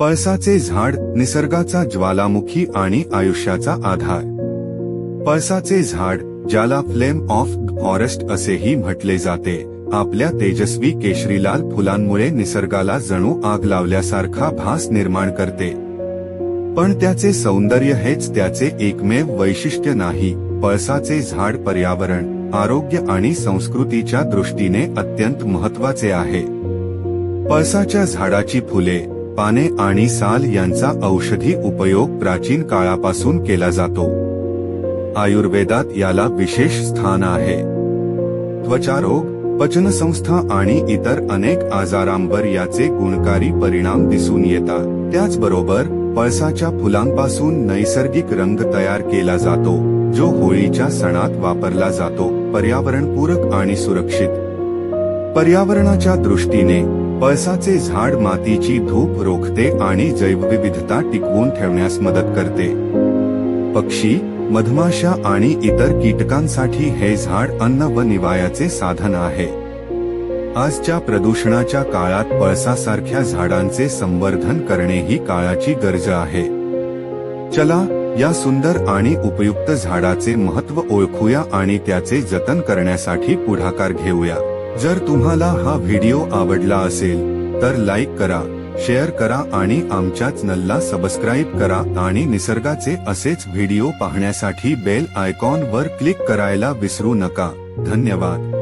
पळसाचे झाड निसर्गाचा ज्वालामुखी आणि आयुष्याचा आधार. पळसाचे झाड, ज्याला फ्लेम ऑफ फॉरेस्ट असेही म्हटले जाते, आपल्या तेजस्वी केशरीलाल फुलांमुळे निसर्गाला जणू आग लावल्यासारखा भास निर्माण करते. पण त्याचे सौंदर्य हेच त्याचे एकमेव वैशिष्ट्य नाही. पळसाचे झाड पर्यावरण, आरोग्य आणि संस्कृतीच्या दृष्टीने अत्यंत महत्त्वाचे आहे. पळसाच्या झाडाची फुले, पाने आणि साल यांचा औषधी उपयोग प्राचीन काळापासून केला जातो. आयुर्वेदात याला विशेष स्थान आहे. त्वचारोग, पचनसंस्था आणि इतर अनेक आजारांवर याचे गुणकारी परिणाम दिसून येतात. त्याचबरोबर पळसाच्या फुलांपासून नैसर्गिक रंग तयार केला जातो, जो होळीच्या सणात वापरला जातो. पर्यावरणपूरक आणि सुरक्षित. पर्यावरणाच्या दृष्टीने पळसाचे झाड मातीची धूप रोखते आणि जैवविविधता टिकवून ठेवण्यास मदत करते. पक्षी, मधमाशा आणि इतर कीटकांसाठी हे झाड अन्न व निवायाचे साधन आहे. आजच्या प्रदूषणाच्या काळात पळसासारख्या झाडांचे संवर्धन करणे ही काळाची गरज आहे. चला या सुंदर आणि उपयुक्त झाडाचे महत्त्व ओळखूया आणि त्याचे जतन करण्यासाठी पुढाकार घेऊया. जर तुम्हाला हा व्हिडिओ आवडला असेल तर लाईक करा, शेअर करा आणि आमच्या चॅनलला सबस्क्राईब करा आणि निसर्गाचे असेच व्हिडिओ पाहण्यासाठी बेल आयकॉन वर क्लिक करायला विसरू नका. धन्यवाद.